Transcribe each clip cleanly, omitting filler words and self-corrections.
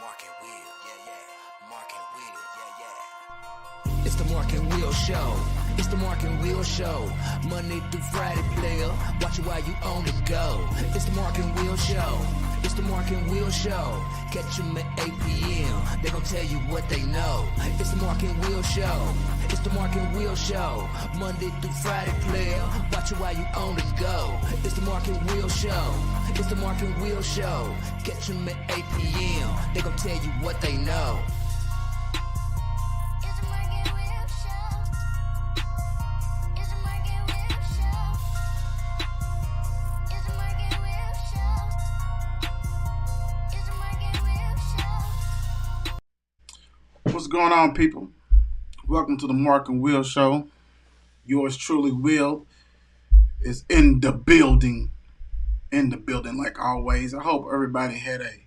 Mark and Will, yeah. Mark and Will, yeah. It's the Mark and Will Show. It's the Mark and Will Show. Monday through Friday, player. Watch it while you on the go. It's the Mark and Will Show. It's the Mark and Will Show. Catch them at 8 p.m. They gon' tell you what they know. It's the Mark and Will Show. It's the Mark and Will Show. Monday through Friday, player. Watch it while you on the go. It's the Mark and Will Show. It's the Mark and Will Show. Catch them at 8 p.m. They gon' tell you what they know. What's going on, people? Welcome to the Mark and Will Show. Yours truly, Will, is in the building. Like always. I hope everybody had a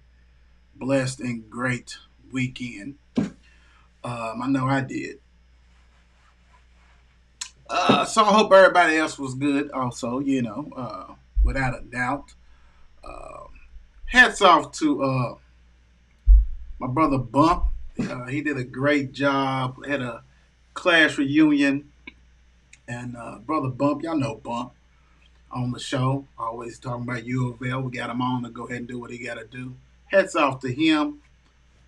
blessed and great weekend. I know I did. So I hope everybody else was good also, without a doubt. Hats off to my brother Bump. He did a great job. Had a class reunion. And brother Bump, y'all know Bump on the show. Always talking about U of L. We got him on to go ahead and do what he got to do. Hats off to him.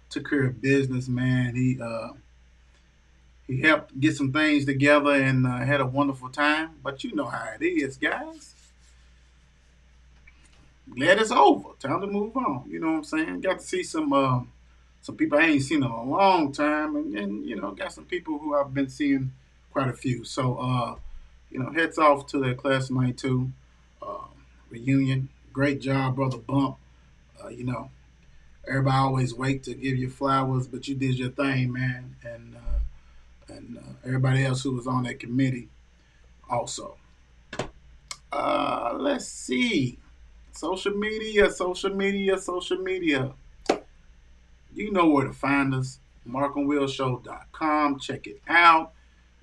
Took care of business, man. He helped get some things together and had a wonderful time. But you know how it is, guys. Glad it's over. Time to move on. You know what I'm saying? Got to see some people I ain't seen in a long time, and got some people who I've been seeing quite a few. So, heads off to that class of 92 reunion. Great job, brother Bump. Everybody always wait to give you flowers, but you did your thing, man, and everybody else who was on that committee also. Let's see. Social media. You know where to find us. markandwillshow.com. Check it out.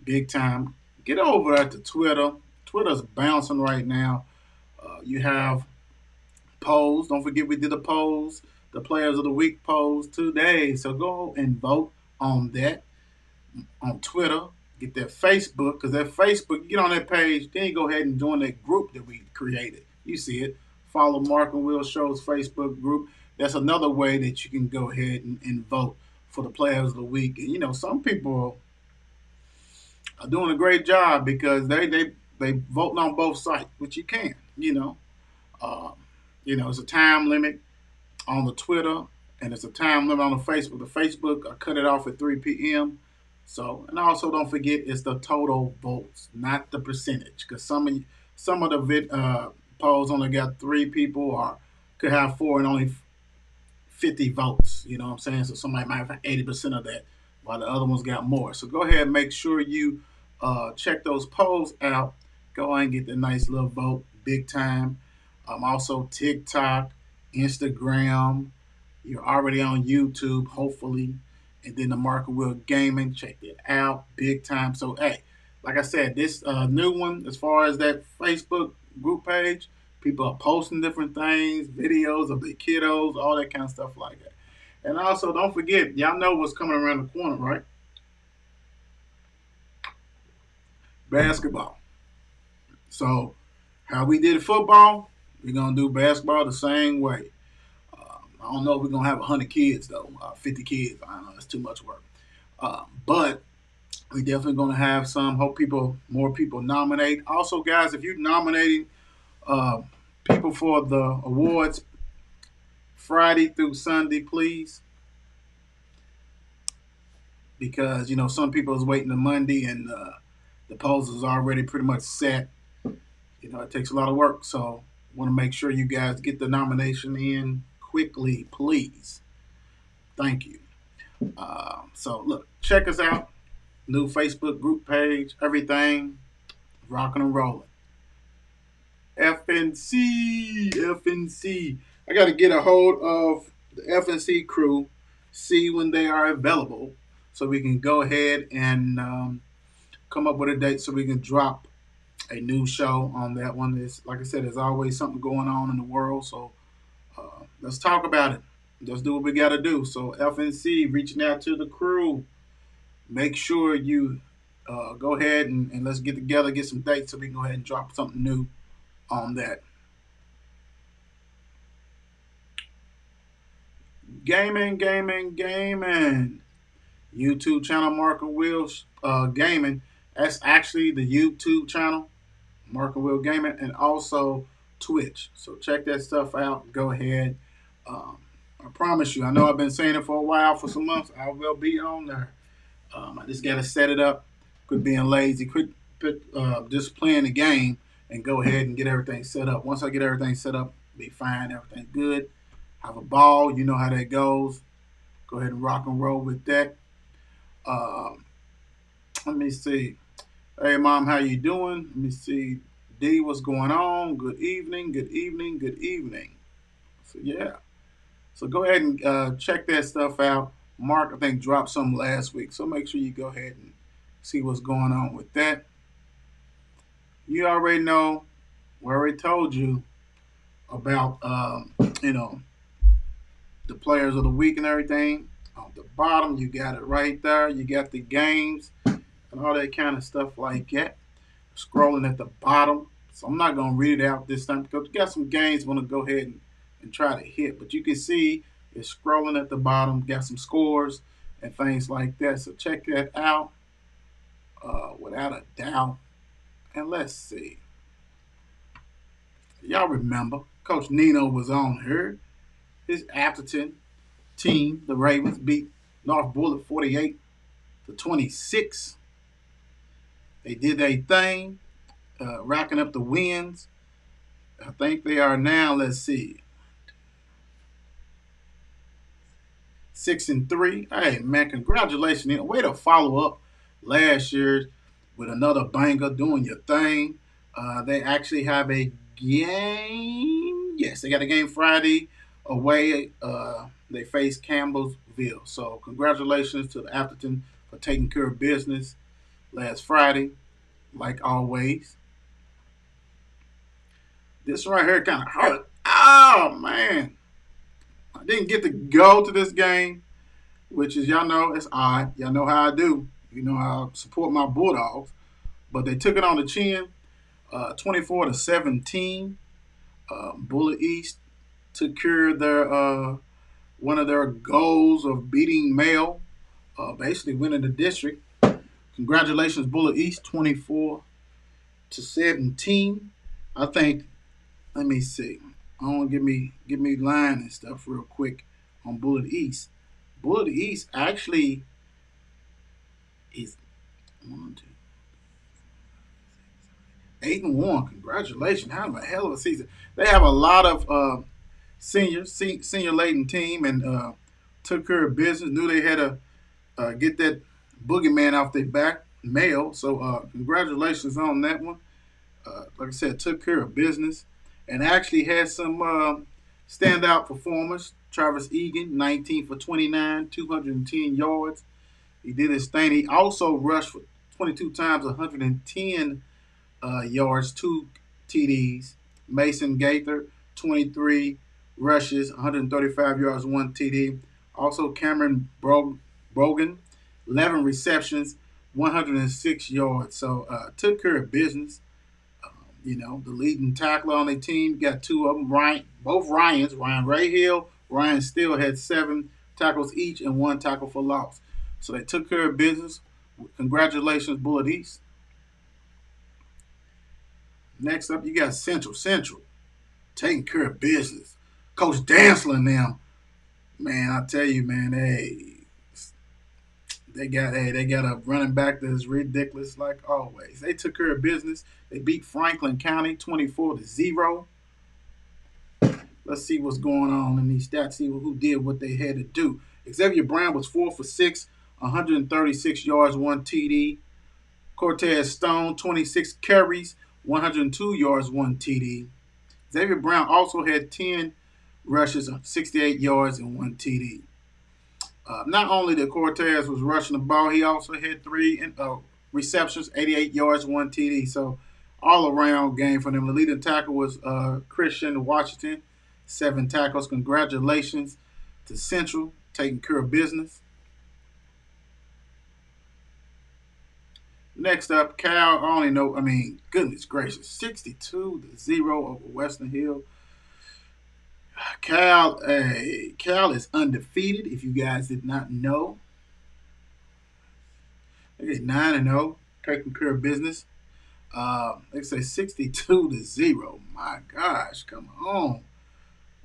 Big time. Get over at the Twitter. Twitter's bouncing right now. You have polls. Don't forget we did a polls. The Players of the Week polls today. So go and vote on that on Twitter. Get that Facebook. Because that Facebook, get on that page. Then you go ahead and join that group that we created. You see it. Follow Mark and Will Show's Facebook group. That's another way that you can go ahead and vote for the Players of the Week. And, some people are doing a great job because they voting on both sides, which you can, it's a time limit on the Twitter and it's a time limit on the Facebook. The Facebook, I cut it off at 3 p.m. So, and also don't forget it's the total votes, not the percentage, because some of the polls only got 3 people or could have 4 and only 50 votes, you know what I'm saying? So somebody might have 80% of that, while the other ones got more. So go ahead and make sure you check those polls out. Go ahead and get the nice little vote, big time. Also TikTok, Instagram. You're already on YouTube, hopefully. And then the Mark and Will Gaming, check it out, big time. So, hey, like I said, this new one, as far as that Facebook group page, people are posting different things, videos of the kiddos, all that kind of stuff like that. And also, don't forget, y'all know what's coming around the corner, right? Basketball. So, how we did football, we're going to do basketball the same way. I don't know if we're going to have 100 kids, though, 50 kids. I don't know, that's too much work. But we definitely going to have some. Hope more people nominate. Also, guys, if you're nominating people for the awards Friday through Sunday, please. Because, some people is waiting to Monday and the polls is already pretty much set. It takes a lot of work. So want to make sure you guys get the nomination in quickly, please. Thank you. So, look, check us out. New Facebook group page, everything. Rocking and rolling. FNC. I got to get a hold of the FNC crew, see when they are available, so we can go ahead and come up with a date so we can drop a new show on that one. Like I said, there's always something going on in the world, so let's talk about it. Let's do what we got to do. So FNC reaching out to the crew. Make sure you go ahead and let's get together, get some dates so we can go ahead and drop something new on that. Gaming. YouTube channel Mark and Will Gaming. That's actually the YouTube channel Mark and Will Gaming, and also Twitch. So check that stuff out. Go ahead. Um, I promise you. I know I've been saying it for a while, for some months. I will be on there. I just got to set it up. Quit being lazy. Quit just playing the game and go ahead and get everything set up. Once I get everything set up, be fine. Everything good. Have a ball. You know how that goes. Go ahead and rock and roll with that. Um, Let me see. Hey, Mom, how you doing? Let me see. D, what's going on? Good evening. So, yeah. So go ahead and check that stuff out. Mark, I think, dropped some last week. So make sure you go ahead and see what's going on with that. You already know. We already told you about, the players of the week and everything. On the bottom, you got it right there. You got the games and all that kind of stuff like that. Scrolling at the bottom. So I'm not going to read it out this time because we got some games I'm going to go ahead and try to hit. But you can see it's scrolling at the bottom. Got some scores and things like that. So check that out without a doubt. And let's see. Y'all remember Coach Nino was on here. His Atherton team, the Ravens, beat North Bullitt 48-26. They did their thing, racking up the wins. I think they are now, let's see, 6-3. Hey, man, congratulations. Way to follow up last year with another banger, doing your thing. They actually have a game. Yes, they got a game Friday away. They face Campbellsville. So congratulations to the Atherton for taking care of business last Friday, like always. This right here kind of hurt. Oh, man. I didn't get to go to this game, which is, y'all know, it's odd. Y'all know how I do. You know how I support my Bulldogs. But they took it on the chin, 24-17. Bullitt East took care of their one of their goals of beating Mayo, basically winning the district. Congratulations, Bullitt East, 24-17. I think. Let me see. I want to give me line and stuff real quick on Bullitt East. Bullitt East actually is 8-1. Congratulations! Have a hell of a season. They have a lot of senior laden team and took care of business. Knew they had to get that boogeyman off their back, Mayo. So congratulations on that one. Like I said, took care of business and actually had some standout performers. Travis Egan, 19 for 29, 210 yards. He did his thing. He also rushed for 22 times, 110 yards, 2 TDs. Mason Gaither, 23 rushes, 135 yards, 1 TD. Also Cameron Brogan, 11 receptions, 106 yards. So took care of business. The leading tackler on the team, got 2 of them. Both Ryans, Ryan Rayhill, Ryan Steele had 7 tackles each and 1 tackle for loss. So they took care of business. Congratulations, Bullitt East. Next up, you got Central taking care of business. Coach Dantzler and them, man, I tell you, man, they got a running back that is ridiculous like always. They took care of business. They beat Franklin County 24-0. Let's see what's going on in these stats. See who did what they had to do. Xavier Brown was 4 for 6, 136 yards, 1 TD. Cortez Stone, 26 carries, 102 yards, 1 TD. Xavier Brown also had 10 rushes, 68 yards, and 1 TD. Not only did Cortez was rushing the ball, he also had 3 receptions, 88 yards, 1 TD. So all-around game for them. The leading tackle was Christian Washington, 7 tackles. Congratulations to Central, taking care of business. Next up, Cal. I only know. I mean, goodness gracious, 62-0 over Western Hill. Cal is undefeated. If you guys did not know, they get 9-0, taking care of business. They say 62-0. My gosh, come on,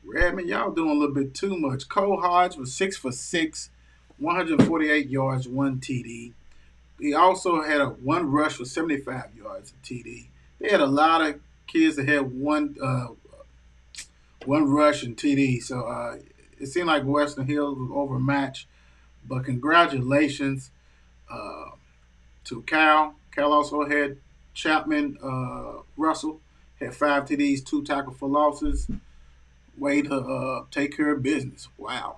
Redmond, y'all doing a little bit too much. Cole Hodge was 6 for 6, 148 yards, one TD. He also had a one rush for 75 yards, a TD. They had a lot of kids that had one rush and TD. So it seemed like Western Hills was overmatched. But congratulations uh, to Cal. Cal also had Chapman Russell had 5 TDs, 2 tackle for losses. Way to take care of business. Wow.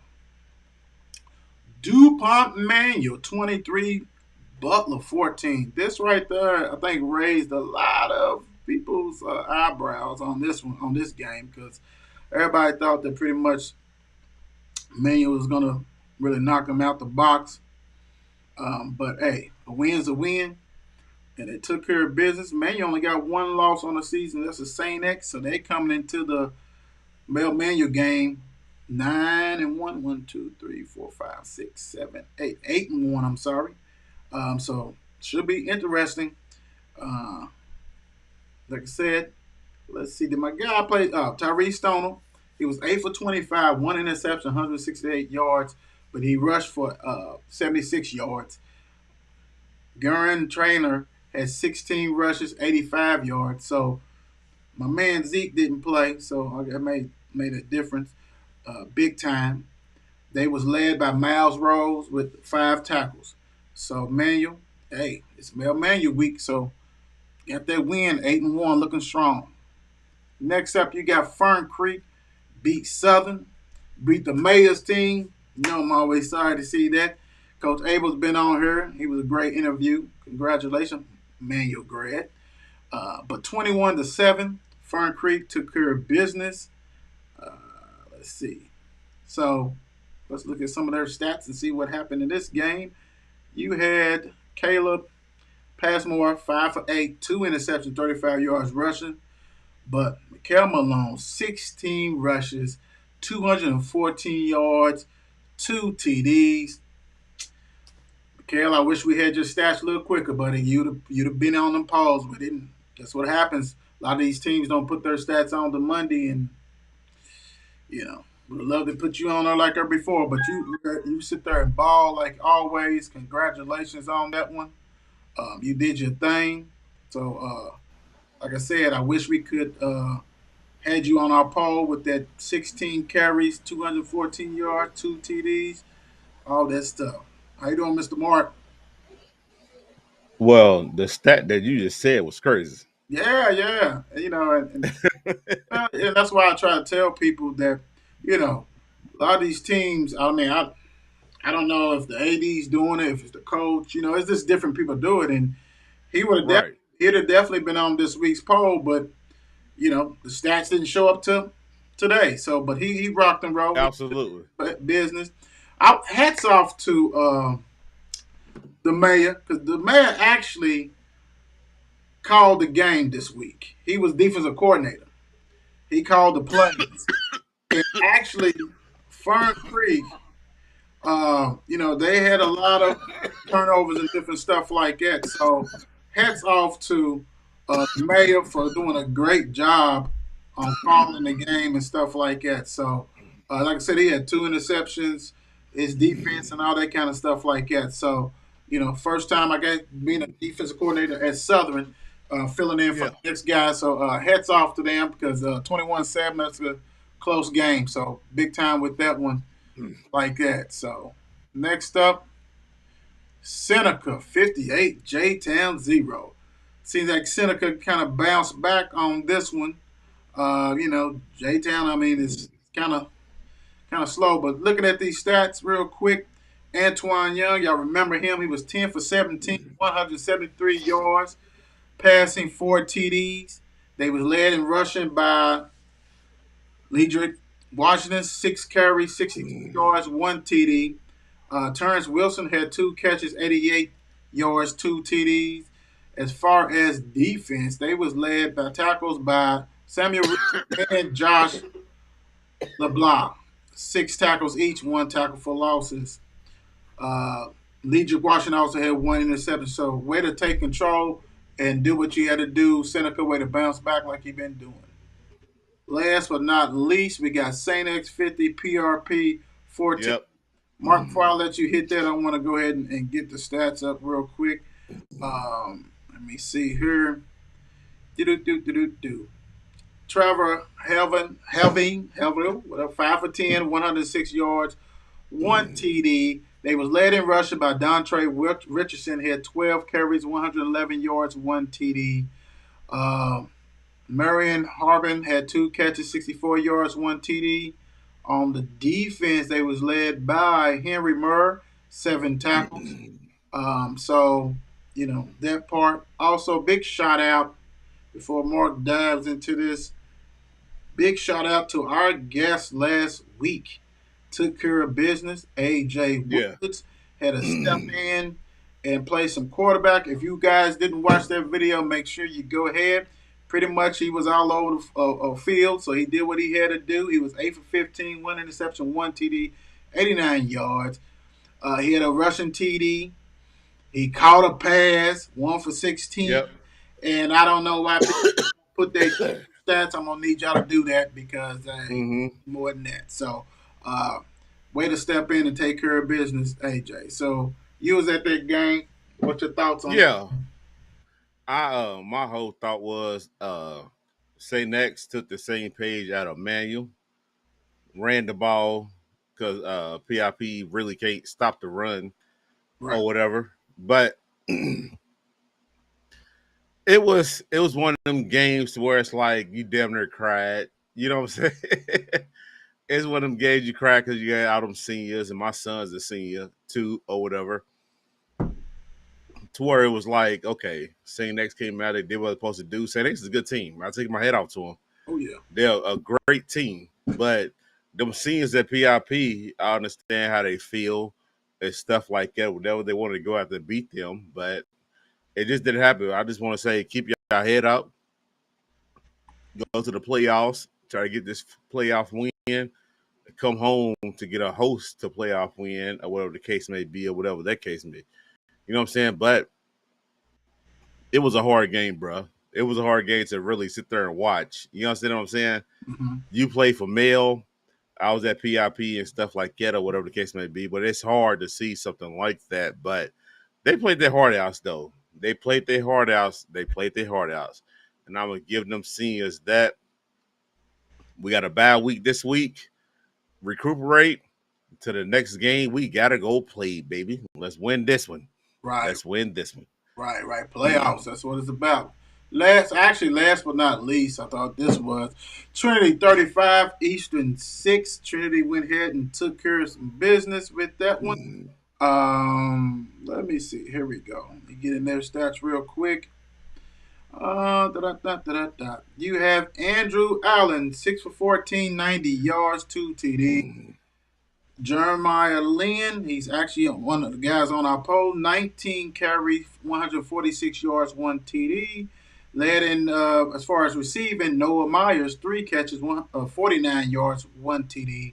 DuPont Manual 23, Butler 14. This right there, I think, raised a lot of people's eyebrows on this one, on this game, because everybody thought that pretty much Manual was gonna really knock them out the box. But hey, a win's a win, and they took care of business. Manual only got one loss on the season. That's the Saint X, so they coming into the Mel Manual game 9-1. 1, 2, 3, 4, 5, 6, 7, 8. 8-1. I'm sorry. So should be interesting. Uh, like I said, let's see. Did my guy play? Tyree Stoner. He was 8 for 25, one interception, 168 yards, but he rushed for 76 yards. Gurren Trainer had 16 rushes, 85 yards. So my man Zeke didn't play, so it made a difference, big time. They was led by Miles Rose with 5 tackles. So Manual, hey, it's Mel Manual week, so got that win, 8-1, looking strong. Next up, you got Fern Creek beat Southern, beat the Mayor's team. You know I'm always sorry to see that. Coach Abel's been on here. He was a great interview. Congratulations, Manual grad. But 21-7, Fern Creek took care of business. Uh, let's see. So let's look at some of their stats and see what happened in this game. You had Caleb Passmore 5 for 8, 2 interceptions, 35 yards rushing. But Mikael Malone 16 rushes, 214 yards, 2 TDs. Mikael, I wish we had your stats a little quicker, buddy. You'd have been on them paws with it. That's what happens. A lot of these teams don't put their stats on the Monday, and would love to put you on there like her before, but you sit there and ball like always. Congratulations on that one. You did your thing. So, like I said, I wish we could had you on our poll with that 16 carries, 214 yards, 2 TDs, all that stuff. How you doing, Mr. Mark? Well, the stat that you just said was crazy. Yeah, yeah. And that's why I try to tell people that, a lot of these teams. I mean, I don't know if the AD's doing it, if it's the coach. It's just different people do it, and he would have Right. he'd have definitely been on this week's poll, but the stats didn't show up to today. So, but he rocked and rolled Absolutely. with business. Hats off to the mayor, because the mayor actually called the game this week. He was defensive coordinator. He called the plays, and actually, Fern Creek, they had a lot of turnovers and different stuff like that. So, hats off to the mayor for doing a great job on calling the game and stuff like that. So, like I said, he had 2 interceptions, his defense and all that kind of stuff like that. So, first time I got being a defensive coordinator at Southern, filling in for Yeah. the next guy. So, hats off to them because 21-7, that's a close game. So, big time with that one like that. So, next up, Seneca 58, J Town 0. Seems like Seneca kind of bounced back on this one. J Town, I mean, is kind of slow. But looking at these stats real quick, Antoine Young, y'all remember him? He was 10 for 17, 173 yards, passing 4 TDs. They was led in rushing by Ledrick Washington, 6 carries, 62 yards, 1 TD. Terrence Wilson had 2 catches, 88 yards, 2 TDs. As far as defense, they was led by tackles by Samuel Reed and Josh LeBlanc. 6 tackles each, 1 tackle for losses. Uh, Lee Washington also had 1 interception. So way to take control and do what you had to do. Seneca way to bounce back like you've been doing. Last but not least, we got Saint X 50 PRP 14. Yep. Mark, before I let you hit that, I want to go ahead and get the stats up real quick. Let me see here. Do. Trevor Helvin, whatever, 5 for 10, 106 yards, 1 TD. They was led in rushing by Dontre Richardson. He had 12 carries, 111 yards, 1 TD. Marion Harbin had 2 catches, 64 yards, 1 TD. On the defense, they was led by Henry Murr, 7 tackles. So, that part. Also, big shout out before Mark dives into this. Big shout out to our guest last week. Took care of business. AJ Yeah. Woods had to step in and play some quarterback. If you guys didn't watch that video, make sure you go ahead. Pretty much he was all over the field, so he did what he had to do. He was 8 for 15, 1 interception, 1 TD, 89 yards. He had a rushing TD. He caught a pass, 1 for 16. Yep. And I don't know why people put their stats. I'm going to need y'all to do that because more than that. So, way to step in and take care of business, AJ. So, you was at that game. What's your thoughts on Yeah. My whole thought was Say Next took the same page out of Manual, ran the ball because PIP really can't stop the run or whatever. But it was one of them games where it's like you damn near cried. You know what I'm saying? It's one of them games you cry because you got all them seniors, and my son's a senior too or whatever. To where it was like, okay, Saint X came out, they did what they're supposed to do. Saint X is a good team. I take my head off to them. Oh, yeah. They're a great team. But them seniors at PIP, I understand how they feel and stuff like that. Whatever they wanted to go out there and beat them, but it just didn't happen. I just want to say, keep your head up. Go to the playoffs. Try to get this playoff win. Come home to get a host to playoff win or whatever the case may be or whatever that case may be. You know what I'm saying? But it was a hard game, bro. It was a hard game to really sit there and watch. You understand what I'm saying? Mm-hmm. You play for Male. I was at PIP and stuff like that or whatever the case may be. But it's hard to see something like that. But they played their heart outs, though. They played their heart outs. And I'm going to give them seniors that. We got a bad week this week. Recuperate to the next game. We got to go play, baby. Let's win this one. Right. Let's win this one. Right. Playoffs. That's what it's about. Last but not least, I thought this was Trinity 35, Eastern 6. Trinity went ahead and took care of some business with that one. Let me see. Here we go. Let me get in their stats real quick. You have Andrew Allen, 6 for 14, 90 yards, 2 TD. Jeremiah Lynn, he's actually one of the guys on our poll, 19 carries, 146 yards, 1 TD. Led in, as far as receiving, Noah Myers, 3 catches, 49 yards, 1 TD.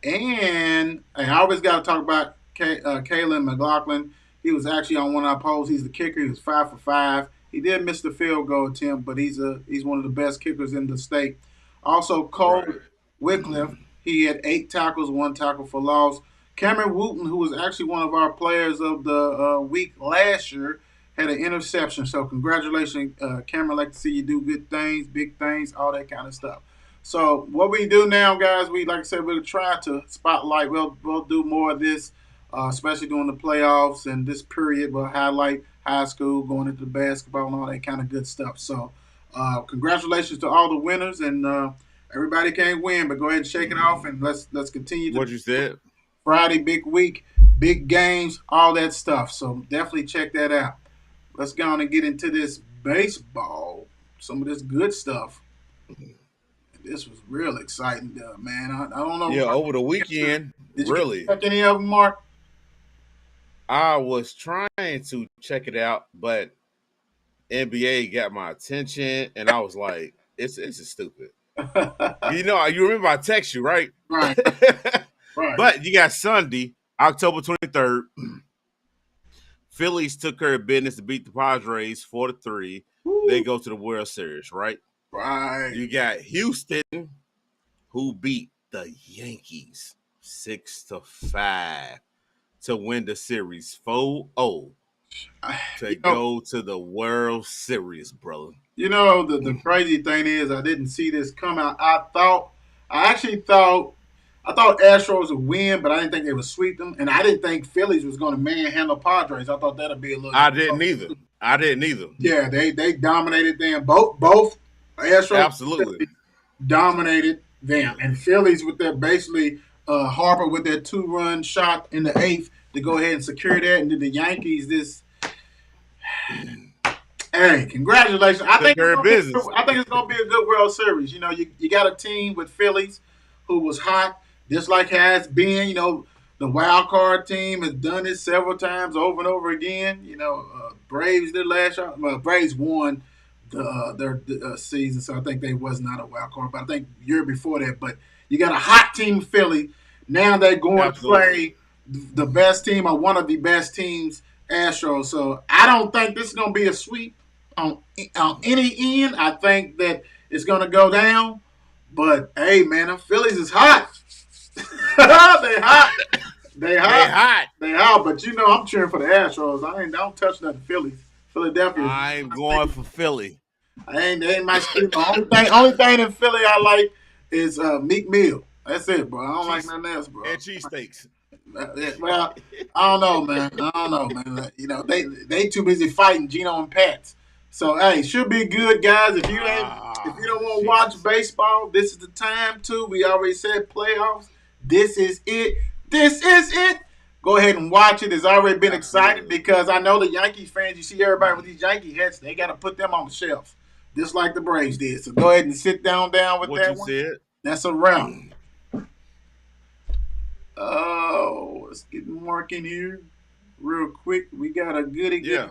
And I always got to talk about Kalen McLaughlin. He was actually on one of our polls. He's the kicker. He was 5 for 5. He did miss the field goal attempt, but he's one of the best kickers in the state. Also, Cole Wycliffe, he had 8 tackles, 1 tackle for loss. Cameron Wooten, who was actually one of our players of the week last year, had an interception. So congratulations, Cameron. Like to see you do good things, big things, all that kind of stuff. So what we do now, guys, like I said, we're trying to spotlight. We'll do more of this, especially during the playoffs and this period. We'll highlight high school, going into the basketball and all that kind of good stuff. So congratulations to all the winners, and everybody can't win, but go ahead and shake it off, and let's continue. What you said? Friday, big week, big games, all that stuff. So definitely check that out. Let's go on and get into this baseball, some of this good stuff. this was real exciting, man. I don't know. Yeah, over the weekend, Did you get to really. check any of them, Mark? I was trying to check it out, but NBA got my attention, and I was like, "It's stupid." You remember I text you, right? Right, right. But you got Sunday, October 23rd. Phillies took care of business to beat the Padres 4-3. They Woo. go to the World Series, right? Right. You got Houston, who beat the Yankees 6-5 to win the series 4-0 to You know, go to the World Series, brother. the crazy thing is, I didn't see this come out. I thought Astros would win, but I didn't think they would sweep them, and I didn't think Phillies was going to manhandle Padres. I thought that'd be a little. I didn't either. I didn't either. Yeah, they dominated them. Both Astros Absolutely. dominated them, and Phillies with their basically Harper with their 2-run shot in the eighth to go ahead and secure that, and then the Yankees this. Hey, congratulations! I Took think care of business. I think it's gonna be a good World Series. You got a team with Phillies who was hot, just like has been. The wild card team has done it several times over and over again. Braves did last year. Well, Braves won their season, so I think they was not a wild card. But I think year before that. But you got a hot team, Philly. Now they're going to play the best team or one of the best teams, Astros. So I don't think this is going to be a sweep on any end. I think that it's going to go down. But hey, man, the Phillies is hot. They hot. They hot. They hot. But I'm cheering for the Astros. I don't touch nothing Phillies. Philadelphia. I'm going for Philly. They ain't my state. The only thing in Philly I like is Meek Mill. That's it, bro. I don't like nothing else, bro. And cheesesteaks. Well, I don't know, man. They too busy fighting Gino and Pats. So hey, should be good, guys. If you don't want to watch baseball, this is the time too. We already said playoffs. This is it. This is it. Go ahead and watch it. It's already been exciting because I know the Yankees fans. You see everybody with these Yankee hats. They got to put them on the shelf, just like the Braves did. So go ahead and sit down with what that you one. said. That's a wrap. Oh, let's get Mark in here real quick. We got a goodie. Yeah.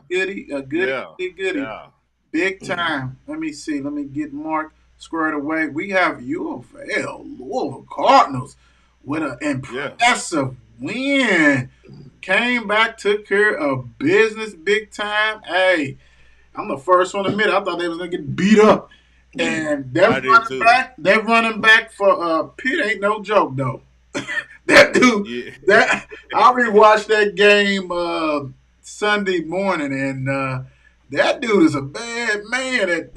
Big time. Let me see. Let me get Mark squared away. We have U of L, Louisville Cardinals, with an impressive win. Came back, took care of business big time. Hey, I'm the first one to admit I thought they was going to get beat up. And they're running back for Pitt ain't no joke, though. That dude, I rewatched that game Sunday morning, and that dude is a bad man.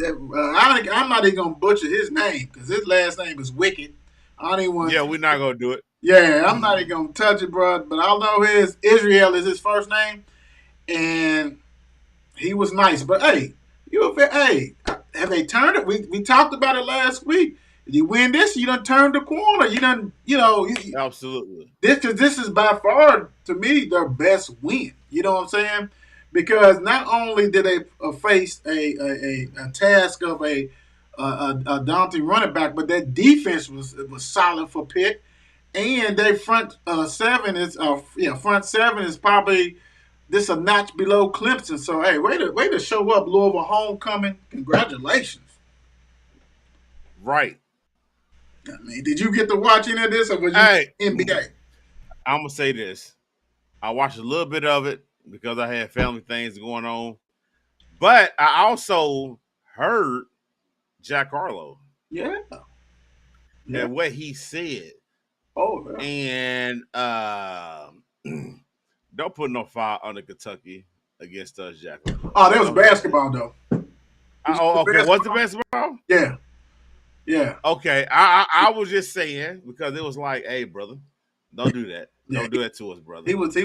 I'm not even gonna butcher his name because his last name is Wicked. I don't even want. Yeah, we're not gonna do it. Yeah, I'm not even gonna touch it, bro. But I know Israel is his first name, and he was nice. But hey, have they turned it? We talked about it last week. You win this, you done turned the corner. You done, Absolutely. This is by far, to me, their best win. You know what I'm saying? Because not only did they face a task of a daunting running back, but their defense was solid for Pitt, and their front seven is probably this a notch below Clemson. So hey, way to show up, Louisville homecoming. Congratulations. Right. I mean, did you get to watch any of this, or was you NBA? I'm gonna say this. I watched a little bit of it because I had family things going on, but I also heard Jack Harlow. Yeah. And what he said. Oh, yeah. And don't put no fire under Kentucky against us, Jack Harlow. Oh, that was basketball, though. Okay. What's the basketball? Yeah. Yeah. Okay. I was just saying because it was like, hey, brother, don't do that. Don't do that to us, brother. He was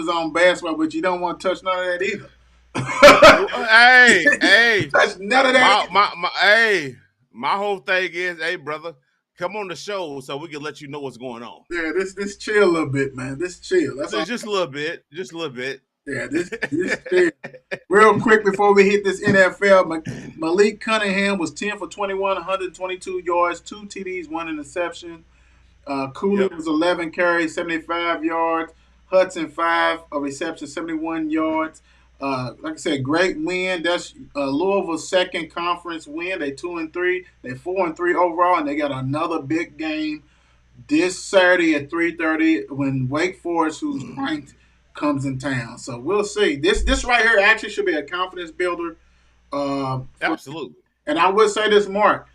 on basketball, but you don't want to touch none of that either. hey, touch none of that. My whole thing is, hey, brother, come on the show so we can let you know what's going on. Yeah, this chill a little bit, man. This chill. That's just a little bit. Just a little bit. Yeah, this shit. Real quick before we hit this NFL, Malik Cunningham was 10 for 21, 122 yards, 2 TDs, 1 interception. Cooley Yep. was 11 carries, 75 yards. Hudson 5 a reception, 71 yards. Like I said, great win. That's Louisville's second conference win. They 2-3. They 4-3 overall, and they got another big game this Saturday at 3:30 when Wake Forest, who's ranked, comes in town. So we'll see. This right here actually should be a confidence builder. Absolutely. And I would say this, Mark.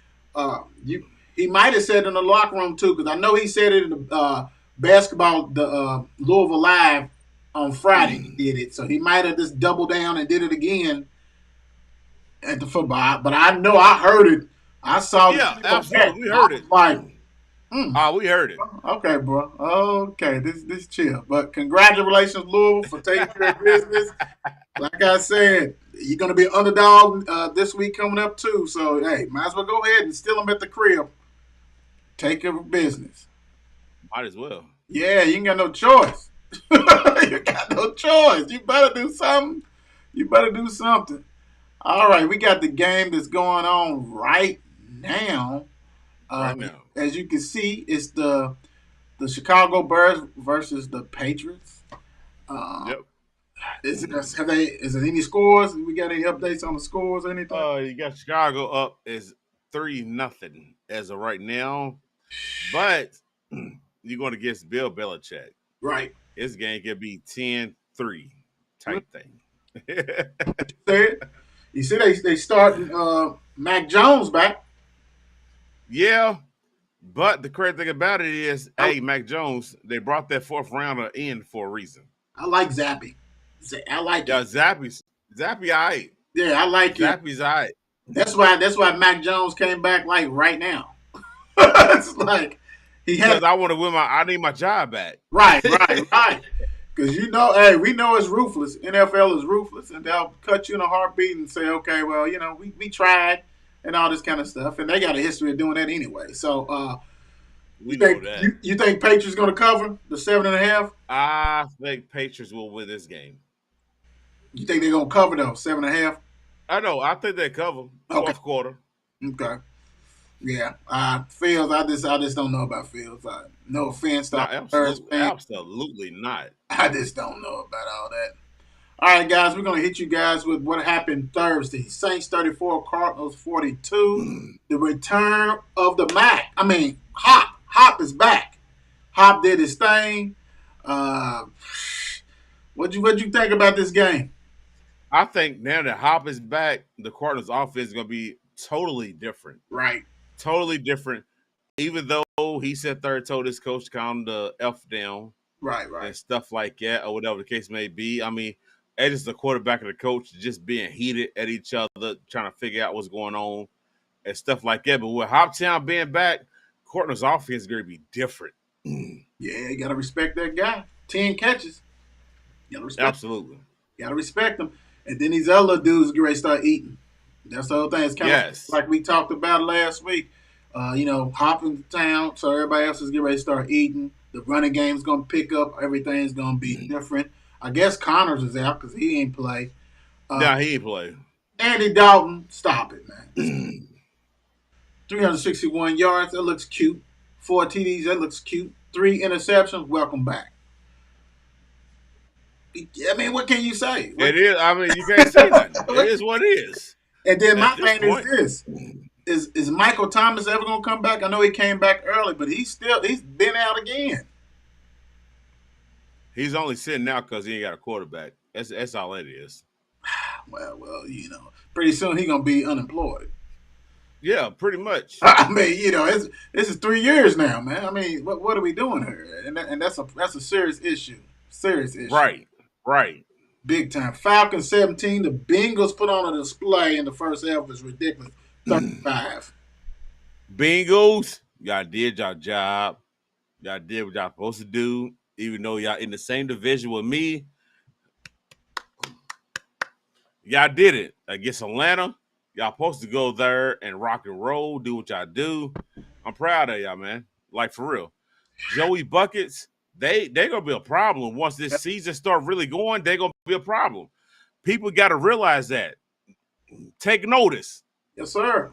You He might have said it in the locker room too, because I know he said it in the basketball, the Louisville Live on Friday. He did it, so he might have just doubled down and did it again at the football. But I know I heard it. I saw. Yeah, absolutely. We heard it. Like, we heard it. okay, bro. Okay, this chill. But congratulations, Louisville, for taking care of business. Like I said, you're gonna be an underdog this week coming up too. So hey, might as well go ahead and steal them at the crib. Take care of business. Might as well. Yeah, you ain't got no choice. You got no choice. You better do something. You better do something. All right, we got the game that's going on right now. Right now. As you can see, it's the Chicago Bears versus the Patriots. Yep. Is it any scores? We got any updates on the scores or anything? You got Chicago up is 3-0 as of right now, but you're going against Bill Belichick. Right. This game could be 10-3 type thing. You see, they starting Mac Jones back. Yeah, but the crazy thing about it is, hey, Mac Jones, they brought that fourth rounder in for a reason. I like Zappy. I like Yeah, it. Zappy, all right. Yeah, I like it. Zappy's all right. That's why Mac Jones came back like right now. It's like he had. Because I want to win I need my job back. Right. Because hey, we know it's ruthless. NFL is ruthless, and they'll cut you in a heartbeat and say, okay, well, we tried and all this kind of stuff, and they got a history of doing that anyway. So, we know that. You think Patriots going to cover the 7.5? I think Patriots will win this game. You think they're going to cover though 7.5? I know. I think they cover fourth quarter. Okay. Yeah. Fields, I just don't know about Fields. No offense. Absolutely not. I just don't know about all that. All right, guys, we're going to hit you guys with what happened Thursday. Saints 34, Cardinals 42. The return of the Mac. I mean, Hop. Hop is back. Hop did his thing. What'd you think about this game? I think now that Hop is back, the Cardinals offense is going to be totally different. Right. Totally different. Even though he said third told his coach to calm the F down. Right. And stuff like that, or whatever the case may be. I mean, it's just the quarterback and the coach just being heated at each other, trying to figure out what's going on and stuff like that. But with Hoptown being back, Cardinals offense is going to be different. Yeah, you got to respect that guy. 10 catches. You got to respect Absolutely. You got to respect him. And then these other dudes get ready to start eating. That's the whole thing. It's kind of like we talked about last week. Hop into town, so everybody else is getting ready to start eating. The running game's going to pick up. Everything's going to be different. I guess Connors is out because he ain't play. He ain't play. Andy Dalton, stop it, man. 361 yards, that looks cute. 4 TDs, that looks cute. 3 interceptions, welcome back. I mean, what can you say? It is. I mean, you can't say nothing. It is what it is. And then my thing is this. Is Michael Thomas ever going to come back? I know he came back early, but he's been out again. He's only sitting out because he ain't got a quarterback. That's all it is. Well, pretty soon he's going to be unemployed. Yeah, pretty much. I mean, this is 3 years now, man. I mean, what are we doing here? And that's a serious issue. Serious issue. Right. Big time. Falcons 17. The Bengals put on a display in the first half was ridiculous. 35. Bengals, y'all did your job. Y'all did what y'all supposed to do. Even though y'all in the same division with me, y'all did it against Atlanta. Y'all supposed to go there and rock and roll, do what y'all do. I'm proud of y'all, man. Like, for real. Joey Buckets, they gonna be a problem once this season start really going. They gonna be a problem. People got to realize that. Take notice. Yes, sir.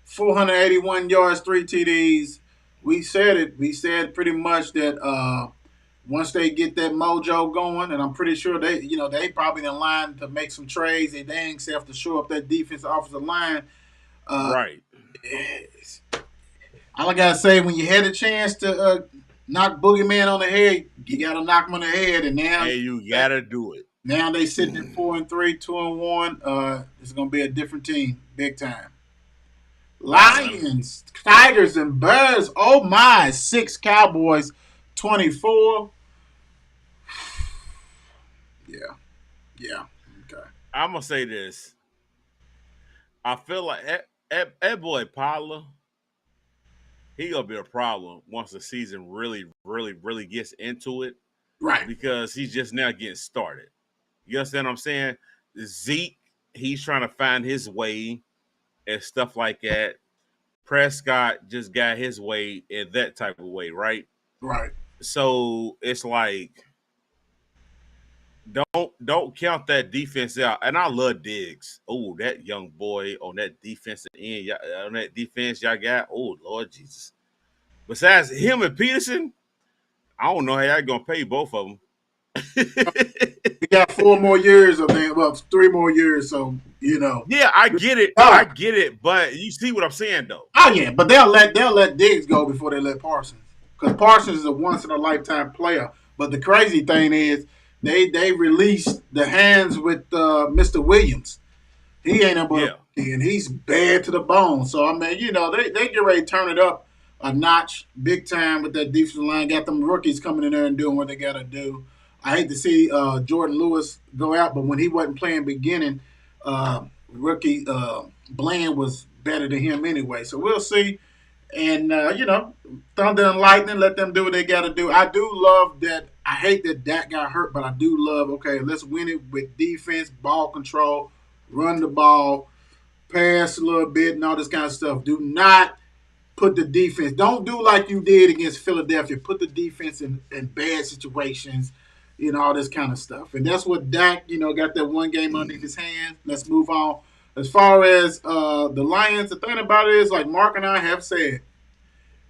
481 yards, 3 TDs. We said it. We said pretty much that once they get that mojo going, and I'm pretty sure they probably in line to make some trades. They ain't have to shore up that defense offensive line. Right. All I gotta say, when you had a chance to knock Boogeyman on the head, you gotta knock him on the head, and now you gotta do it. Now they sitting at 4-3, 2-1. It's gonna be a different team, big time. Lions, Tigers, and Bears. Oh my! 6 Cowboys, 24. Yeah. Okay. I'm gonna say this. I feel like that boy Paula, he gonna be a problem once the season really, really, really gets into it. Right. Because he's just now getting started. You understand what I'm saying? Zeke, he's trying to find his way and stuff like that. Prescott just got his way in that type of way, right? Right. So it's like don't count that defense out. And I love Diggs. Oh, that young boy on that defensive end, on that defense y'all got. Oh, Lord Jesus. Besides him and Peterson, I don't know how y'all gonna pay both of them. We got 4 more years of them. Well, 3 more years, so Yeah, I get it. I get it, but you see what I'm saying, though. Oh yeah, but they'll let Diggs go before they let Parsons, because Parsons is a once in a lifetime player. But the crazy thing is, they released the hands with Mr. Williams. He ain't able and he's bad to the bone. So I mean, they get ready to turn it up a notch, big time with that defensive line. Got them rookies coming in there and doing what they got to do. I hate to see Jordan Lewis go out, but when he wasn't playing beginning, rookie Bland was better than him anyway. So we'll see. And, Thunder and Lightning, let them do what they got to do. I do love that. I hate that Dak got hurt, but I do love, okay, let's win it with defense, ball control, run the ball, pass a little bit, and all this kind of stuff. Do not put the defense. Don't do like you did against Philadelphia. Put the defense in bad situations, all this kind of stuff. And that's what Dak, got that one game under his hands. Let's move on. As far as the Lions, the thing about it is, like Mark and I have said,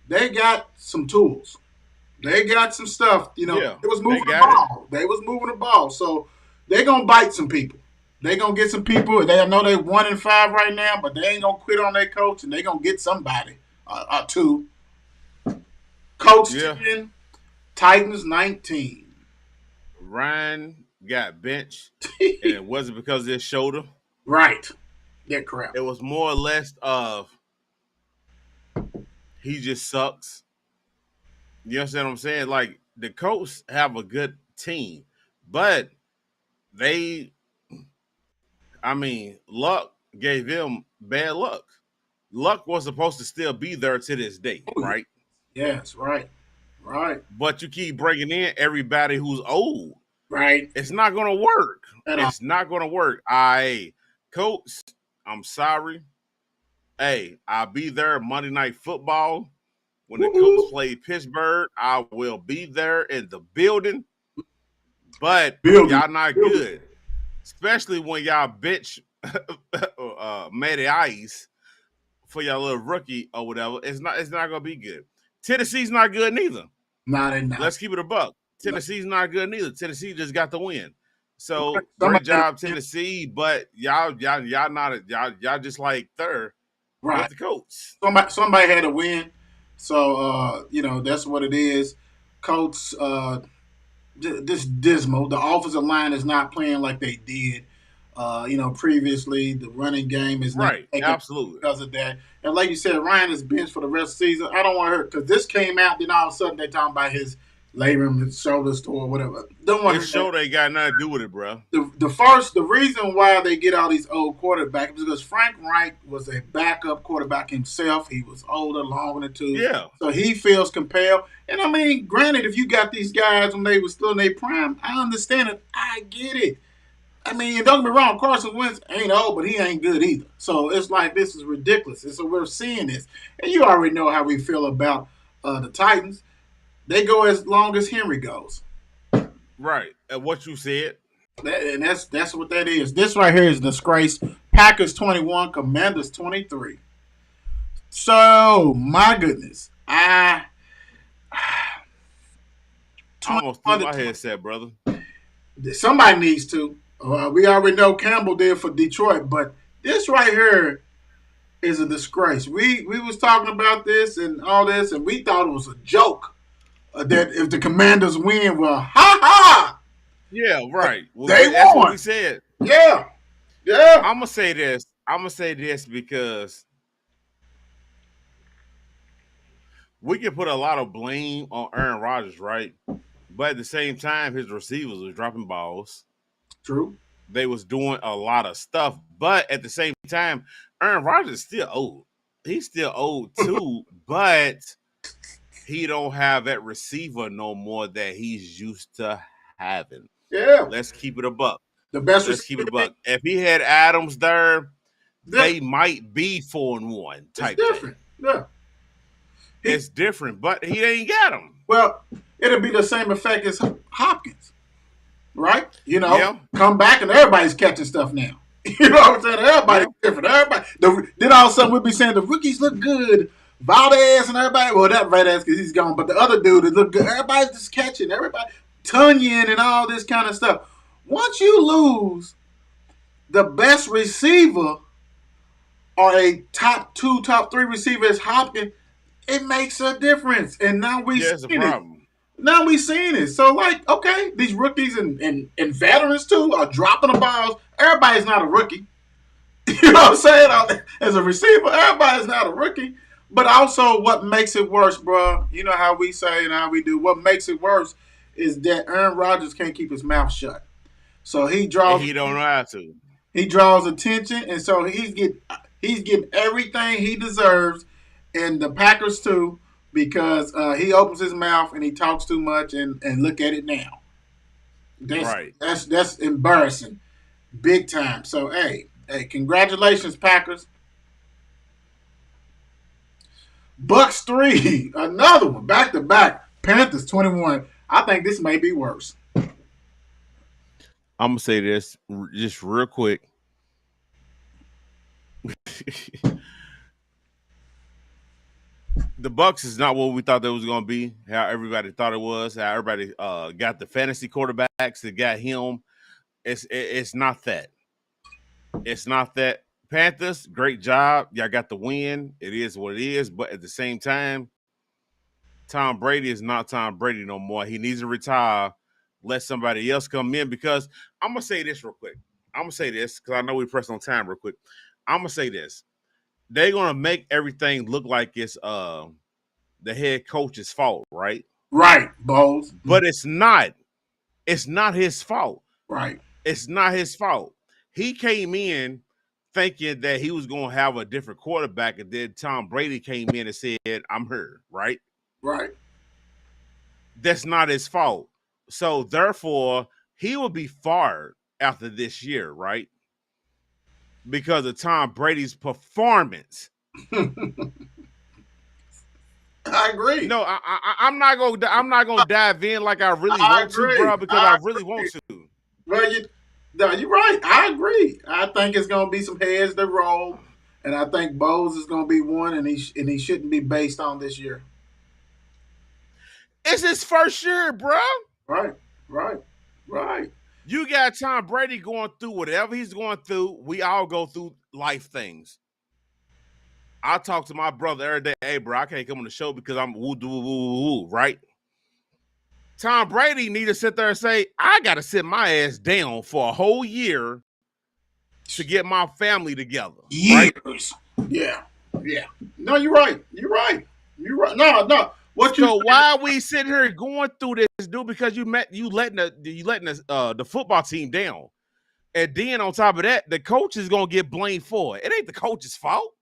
they got some tools. They got some stuff. It was moving the ball. They was moving the ball. So they're going to bite some people. They're going to get some people. They know they're 1-5 right now, but they ain't going to quit on their coach, and they're going to get somebody or two. Coach 10, Titans 19. Ryan got benched, and it wasn't because of his shoulder. Right. That crap. It was more or less of he just sucks. You understand what I'm saying? Like, the Colts have a good team, but luck gave them bad luck. Luck was supposed to still be there to this day, right? Yes, right. Right. But you keep bringing in everybody who's old. Right. It's not going to work. It's not going to work. Colts, I'm sorry. Hey, I'll be there Monday Night Football. When the Colts play Pittsburgh, I will be there in the building. But y'all not good. Especially when y'all bench Matty Ice for y'all little rookie or whatever. It's not gonna be good. Tennessee's not good neither. No, they're not. Let's keep it a buck. Tennessee's not good neither. Tennessee just got the win. So great job, Tennessee, but y'all just like third with the Colts. Somebody had to win. So that's what it is. Colts just dismal. The offensive line is not playing like they did previously. The running game is not absolutely because of that. And like you said, Ryan is benched for the rest of the season. I don't want to hurt because this came out, then all of a sudden they're talking about his labrum, his shoulder store, whatever. Don't want his shoulder ain't got nothing to do with it, bro. The reason why they get all these old quarterbacks is because Frank Reich was a backup quarterback himself. He was older, longer than two. Yeah. So he feels compelled. And I mean, granted, if you got these guys when they were still in their prime, I understand it. I get it. I mean, don't get me wrong, Carson Wentz ain't old, but he ain't good either. So it's like, this is ridiculous. And so we're seeing this. And you already know how we feel about the Titans. They go as long as Henry goes. Right. And what you said. And that's what that is. This right here is disgrace. Packers 21, Commanders 23. So my goodness, I I almost threw 21 my to headset, brother. somebody needs to. We already know Campbell did for Detroit, but this right here is a disgrace. We was talking about this and all this, and we thought it was a joke that if the Commanders win, well, ha ha, Yeah, right. Well, they that's what we won. said. Yeah, yeah, I'm gonna say this. I'm gonna say this because we can put a lot of blame on Aaron Rodgers, right? But at the same time, his receivers was dropping balls. true. They was doing a lot of stuff, but at the same time, Aaron Rodgers is still old. He's still old too, but he don't have that receiver no more that he's used to having. Yeah, Let's keep it a buck. the best Let's keep receiver. it a buck. If he had Adams there, This they might be 4-1 it's type thing. different. Yeah. It's different, but he ain't got him. Well, it'll be the same effect as Hopkins, right? Yeah. Come back and everybody's catching stuff now. You know what I'm saying? Everybody's different. Then all of a sudden we'll be saying the rookies look good. Valdez and everybody. Well, that Valdez because he's gone, but the other dude that look good. Everybody's just catching. Everybody Tunyon and all this kind of stuff. Once you lose the best receiver or a top two, top three receiver as Hopkins, it makes a difference. And now we Yeah, it's a seen it. problem. Now we seen it. So like, okay, these rookies and veterans too are dropping the balls. Everybody's not a rookie. You know what I'm saying? As a receiver, everybody's not a rookie. But also what makes it worse, bro, you know how we say and how we do, what makes it worse is that Aaron Rodgers can't keep his mouth shut. So he And draws he don't know how to. he draws attention, and so he's getting everything he deserves, and the Packers too, because he opens his mouth and he talks too much, and look at it now. That's Right. that's embarrassing, big time. So hey, congratulations Packers. Bucks 3, another one back to back. Panthers 21. I think this may be worse. I'm gonna say this just real quick. The Bucks is not what we thought they was gonna be. How everybody thought it was. How everybody got the fantasy quarterbacks that got him. It's not that. It's not that. Panthers, great job. Y'all got the win. It is what it is. But at the same time, Tom Brady is not Tom Brady no more. He needs to retire. Let somebody else come in because I'm gonna say this real quick. I'm gonna say this because I know we pressed on time real quick. I'm gonna say this. They're gonna make everything look like it's the head coach's fault, right? Right, Bowles. But it's not. It's not his fault. Right, It's not his fault. He came in thinking that he was going to have a different quarterback, and then Tom Brady came in and said, "I'm here," right? right. That's not his fault. So therefore, he will be fired after this year, right? Because of Tom Brady's performance. I agree. No, I'm not gonna. I'm not gonna dive in like I really I want to, agree. bro. Because I really want to. Well, no, you're right. I agree. I think it's going to be some heads that roll, and I think Bowles is going to be one, and he shouldn't be based on this year. It's his first year, bro. Right, right, right. You got Tom Brady going through whatever he's going through. We all go through life things. I talk to my brother every day. Hey, bro, I can't come on the show because I'm woo woo woo woo, right? Tom Brady need to sit there and say, I got to sit my ass down for a whole year to get my family together. Years. Right? Yeah, yeah. No, you're right. You're right. You're right. No. What you? So why are we sitting here going through this, dude? Because you letting the football team down, and then on top of that, the coach is gonna get blamed for it. It ain't the coach's fault.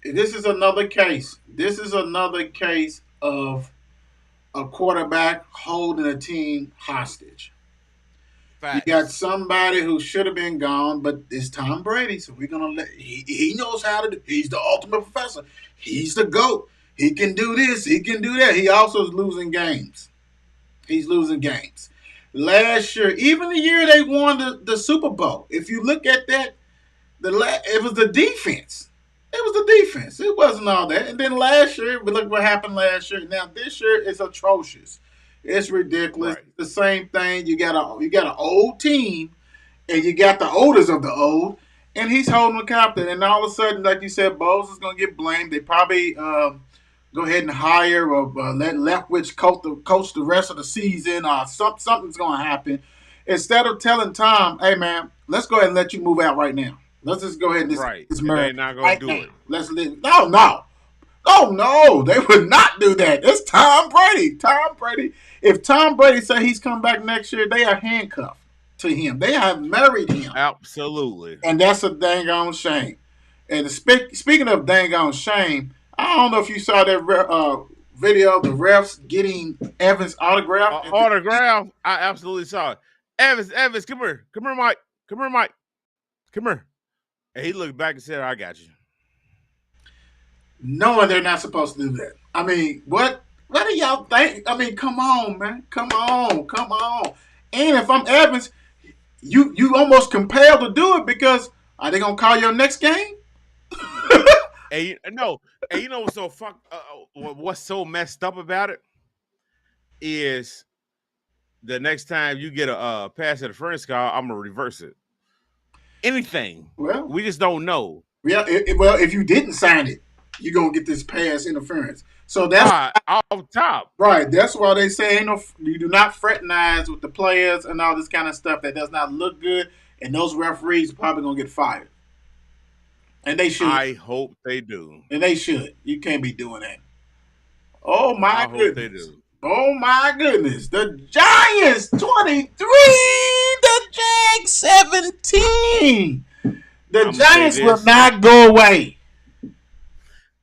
This is another case. This is another case of a quarterback holding a team hostage. Facts. You got somebody who should have been gone, but it's Tom Brady, so we're gonna let he knows how to do. He's the ultimate professor. He's the GOAT. He can do this. He can do that. He also is losing games. He's losing games. Last year, even the year they won the Super Bowl, if you look at that, it was the defense. It was the defense. It wasn't all that. And then last year, but look what happened last year. Now this year is atrocious. It's ridiculous. Right. The same thing. You got an old team, and you got the oldest of the old, and he's holding the captain. And all of a sudden, like you said, Bose is going to get blamed. They probably go ahead and hire or let Leftwich coach the rest of the season, or something's going to happen. Instead of telling Tom, hey, man, let's go ahead and let you move out right now. Let's just go ahead and this They're not going to do it. Let's live. No. Oh, no, they would not do that. It's Tom Brady. Tom Brady. If Tom Brady say he's come back next year, they are handcuffed to him. They have married him. Absolutely. And that's a dang on shame. And speaking of dang on shame, I don't know if you saw that video of the refs getting Evans' autograph. Autograph? I absolutely saw it. Evans, come here. Come here, Mike. Come here. And he looked back and said, I got you. Knowing they're not supposed to do that. I mean, what do y'all think? I mean, come on, man. Come on. And if I'm Evans, you almost compelled to do it because are they going to call your next game? And you know what's so what's so messed up about it is the next time you get a pass interference call, I'm gonna reverse it. Anything. Well, we just don't know. Yeah. Well, if you didn't sign it, you're gonna get this pass interference. So that's off top. Right. That's why they say you do not fraternize with the players and all this kind of stuff that does not look good, and those referees are probably gonna get fired. And they should. I hope they do. And they should. You can't be doing that. Oh my goodness. Hope they do. Oh my goodness. The Giants 23, the Jags 17. The Giants will not go away.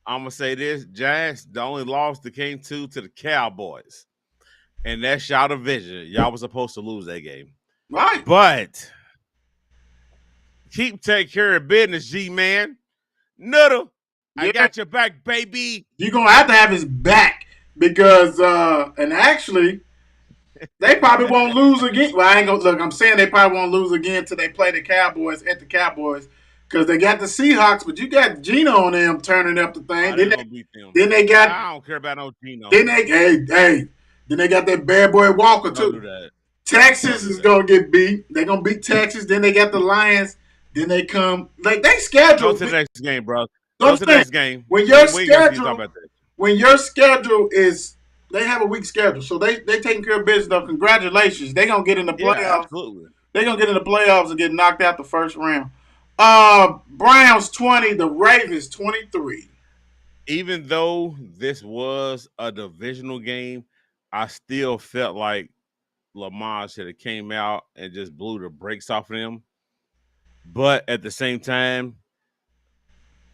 I'm going to say this. Giants, the only loss that came to the Cowboys. And that's y'all division. Y'all was supposed to lose that game. Right. But keep taking care of business, G-Man. Nutter, I got your back, baby. You're going to have his back because, and actually, they probably won't lose again. Well, I ain't going to look. I'm saying they probably won't lose again until they play the Cowboys at the Cowboys because they got the Seahawks, but you got Geno on them turning up the thing. Then they got. I don't care about no Geno. Then they got that bad boy Walker, too. Don't do that. Texas is going to get beat. They're going to beat Texas. Then they got the Lions. Then they come like they schedule. Go to the next game, bro. Go to the next game. When your schedule is, they have a weak schedule, so they taking care of business. Though, congratulations, they gonna get in the playoffs. Yeah, absolutely. They gonna get in the playoffs and get knocked out the first round. Browns 20, the Ravens 23. Even though this was a divisional game, I still felt like Lamar should have came out and just blew the brakes off of them. But at the same time,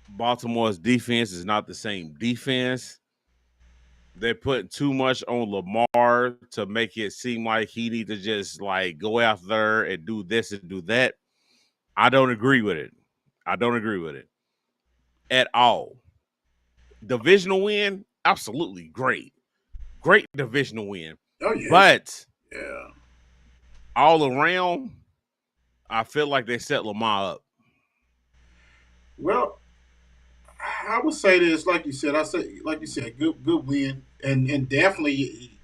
Baltimore's defense is not the same defense. They're putting too much on Lamar to make it seem like he needs to just like go out there and do this and do that. I don't agree with it. At all. Divisional win, absolutely great. Great divisional win. Oh, yeah. But all around, I feel like they set Lamar up. Well, I would say this, like you said, good win, and definitely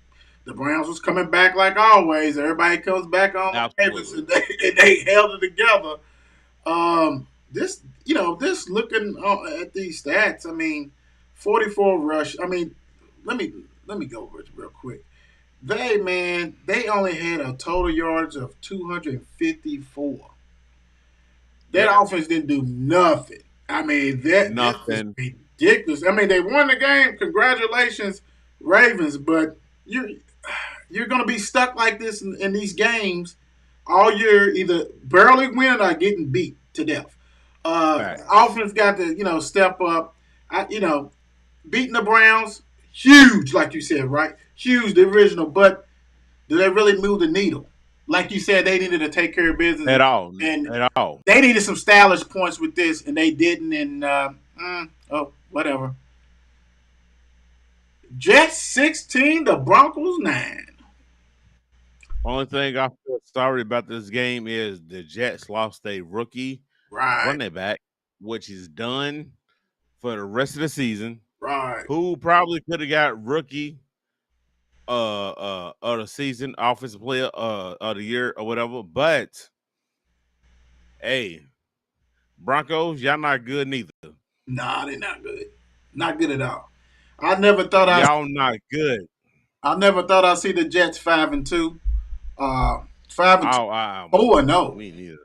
the Browns was coming back like always. Everybody comes back on the favorites, and they held it together. This looking at these stats, I mean, 44 rush. I mean, let me go over it real quick. They only had a total yards of 254. That offense didn't do nothing. I mean, nothing. That's ridiculous. I mean, they won the game. Congratulations, Ravens. But you're going to be stuck like this in these games all year, either barely winning or getting beat to death. Right. Offense got to step up. Beating the Browns, huge, like you said, right? Huge, the original. But do they really move the needle? Like you said, they needed to take care of business at all. They needed some stylish points with this, and they didn't. And whatever. Jets 16, the Broncos 9. Only thing I feel sorry about this game is the Jets lost a rookie Right, running back, which is done for the rest of the season. right. Who probably could have got rookie of the season, offensive player of the year or whatever. But hey, Broncos, y'all not good neither. Nah, they're not good. Not good at all. I never thought I Y'all not good. I never thought I'd see the Jets 5-2. 5-2. Oh, 4-0. me neither.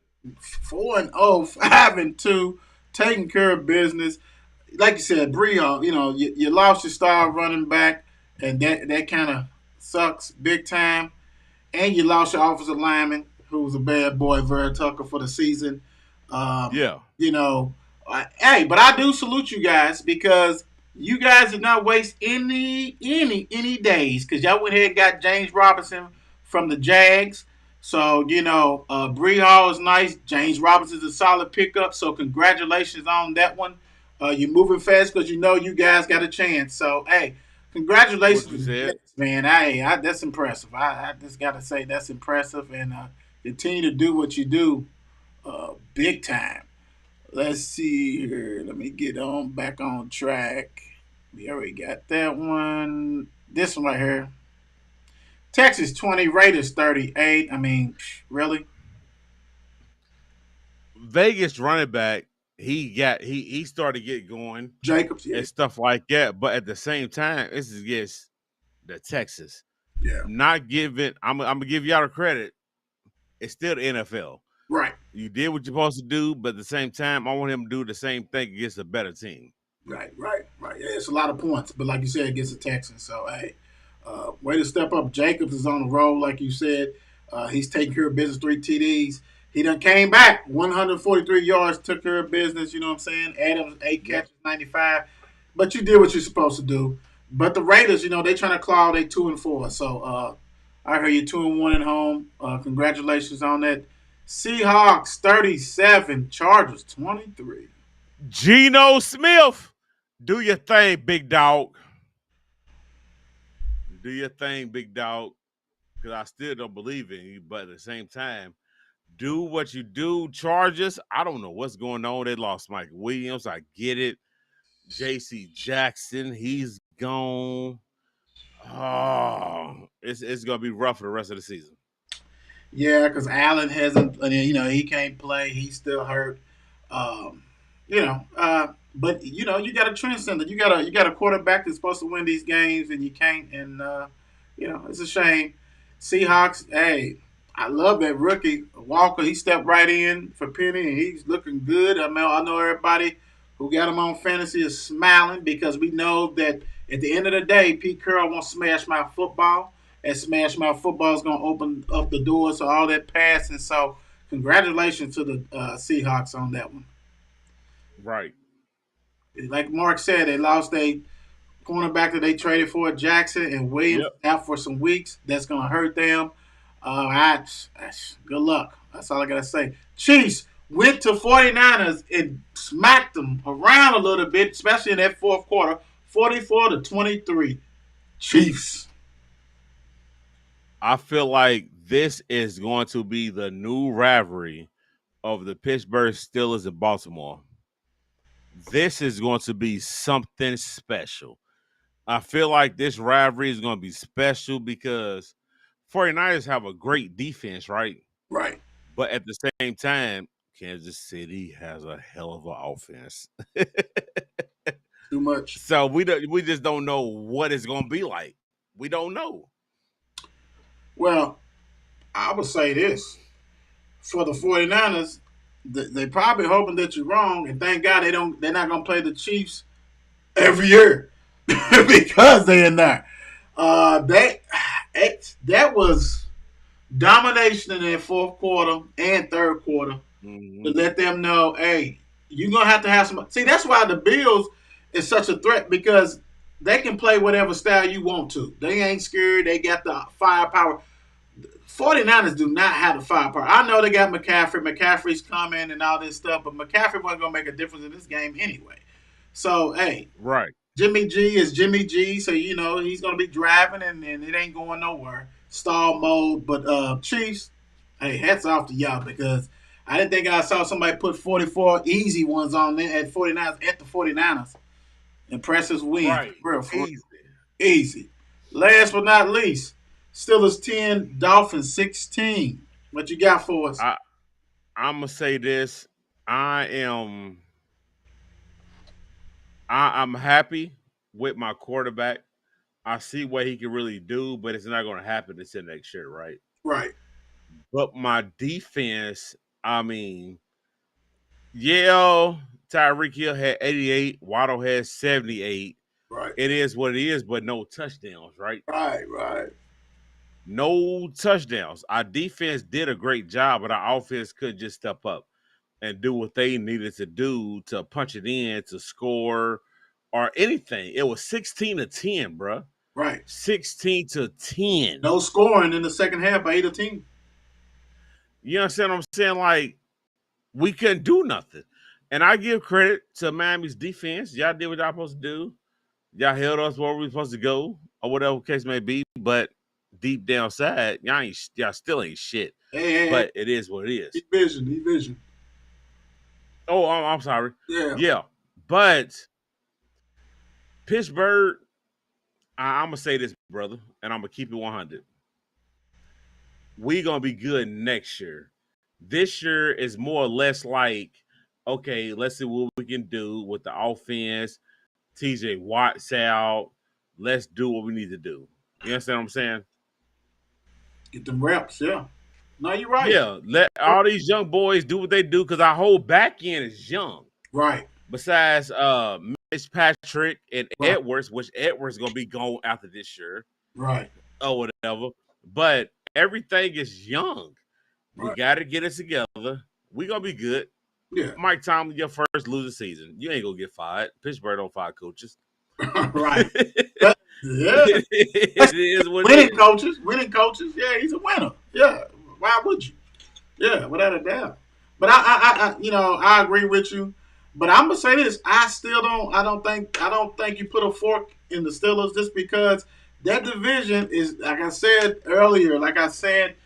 4-0, 5-2, taking care of business. Like you said, Brio, you lost your star running back, and that kind of sucks big time. And you lost your offensive lineman, who was a bad boy, Vera Tucker, for the season. Um, Yeah. you know, hey, but I do salute you guys because you guys did not waste any days because y'all went ahead and got James Robinson from the Jags. So Bree Hall is nice. James Robinson is a solid pickup. So congratulations on that one. You're moving fast because you guys got a chance. So hey, What congratulations you to the said? Jets, man. That's impressive. I just got to say that's impressive, and continue to do what you do, big time. Let's see here. Let me get on back on track. We already got that one. This one right here. Texas 20, Raiders 38. I mean, really? Vegas running back, he started to get going Jacobs, yeah. and stuff like that. But at the same time, this is against the Texas. Yeah. Not giving I'm gonna give y'all the credit. It's still the NFL. Right. You did what you're supposed to do, but at the same time, I want him to do the same thing against a better team. Right. Yeah, it's a lot of points, but like you said, against the Texans. So, hey, way to step up. Jacobs is on the roll, like you said. He's taking care of business, 3 TDs. He done came back, 143 yards, took care of business. You know what I'm saying? Adams, 8 catches, 95. But you did what you're supposed to do. But the Raiders, they trying to claw. They 2-4. So I heard you 2-1 at home. Congratulations on that. Seahawks 37, Chargers 23. Geno Smith, do your thing, big dog. Do your thing, big dog. Because I still don't believe in you, but at the same time, do what you do. Chargers, I don't know what's going on. They lost Mike Williams. I get it. JC Jackson, he's gone. Oh, it's gonna be rough for the rest of the season. Yeah, because Allen hasn't. He can't play. He's still hurt. Um, but you got a transcender. You got a quarterback that's supposed to win these games, and you can't. And it's a shame. Seahawks. Hey, I love that rookie Walker. He stepped right in for Penny, and he's looking good. I know everybody who got him on fantasy is smiling because we know that at the end of the day, Pete Carroll won't smash my football, and Smash Mouth Football is going to open up the doors to all that passing. So, congratulations to the Seahawks on that one. Right. Like Mark said, they lost a cornerback that they traded for, Jackson, and Williams Yep. out for some weeks. That's going to hurt them. Good luck. That's all I got to say. Chiefs went to 49ers and smacked them around a little bit, especially in that fourth quarter, 44-23. Chiefs. I feel like this is going to be the new rivalry of the Pittsburgh Steelers and Baltimore. This is going to be something special. I feel like this rivalry is going to be special because 49ers have a great defense, right? Right. But at the same time, Kansas City has a hell of an offense. Too much. So we just don't know what it's going to be like. We don't know. Well, I would say this. For the 49ers, they probably hoping that you're wrong, and thank God they're not gonna play the Chiefs every year because they in there. That was domination in that fourth quarter and third quarter to Mm-hmm. let them know, hey, you're gonna have some. See, that's why the Bills is such a threat because they can play whatever style you want to. They ain't scared. They got the firepower. 49ers do not have the firepower. I know they got McCaffrey. McCaffrey's coming and all this stuff, but McCaffrey wasn't going to make a difference in this game anyway. So, hey, Right. Jimmy G is Jimmy G, so you know he's gonna be driving and it ain't going nowhere. Stall mode, but Chiefs, hey, hats off to y'all because I didn't think I saw somebody put 44 easy ones on there at 49ers at the 49ers. Impressive win, Right. for real, Easy. easy. Last but not least, Steelers 10, Dolphins 16. What you got for us? I I'm gonna say this. I am I'm happy with my quarterback. I see what he can really do, but it's not gonna happen until next year, right? Right, But my defense, I mean, yeah, Tyreek Hill had 88, Waddle had 78. right, It is what it is, but no touchdowns, right? right. No touchdowns. Our defense did a great job, but our offense could just step up and do what they needed to do to punch it in, to score, or anything. It was 16-10, bro. Right. 16-10. No scoring in the second half by either team. You understand what I'm saying? Like, we couldn't do nothing. And I give credit to Miami's defense. Y'all did what y'all supposed to do. Y'all held us where we were supposed to go, or whatever case may be. But deep down side, y'all still ain't shit. Hey, But it is what it is. division. Oh, I'm sorry. Yeah. Yeah. But Pittsburgh, I'm going to say this, brother, and I'm going to keep it 100. We going to be good next year. This year is more or less like, okay, let's see what we can do with the offense. TJ Watt's out. Let's do what we need to do. You understand what I'm saying? Get them reps, yeah. No, you're right. Yeah, let all these young boys do what they do because our whole back end is young. Right. Besides Mitch Patrick and Right. Edwards, which Edwards going to be gone after this year Right. or whatever. But everything is young. We Right. got to get it together. We going to be good. Yeah. Mike Tomlin, your first losing season. You ain't going to get fired. Pittsburgh don't fire coaches. Right. Yeah. It is what it Winning is. coaches. Yeah, he's a winner. Yeah. Why would you? Yeah, without a doubt. But I agree with you. But I'm gonna say this: I don't think you put a fork in the Steelers just because that division is, like I said earlier, like I said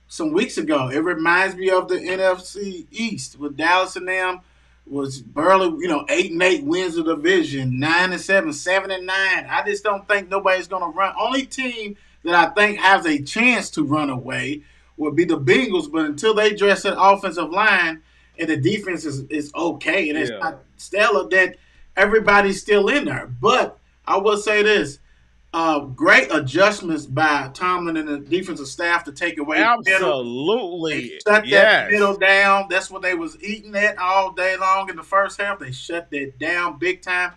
some weeks ago. It reminds me of the NFC East with Dallas and them was barely, 8-8 wins the division, 9-7, 7-9. I just don't think nobody's gonna run. Only team that I think has a chance to run away would be the Bengals, but until they dress that offensive line and the defense is okay and it's Yeah. not stellar, that everybody's still in there. But I will say this. Great adjustments by Tomlin and the defensive staff to take away the middle. Absolutely. They shut that Yes. middle down. That's what they was eating at all day long in the first half. They shut that down big time.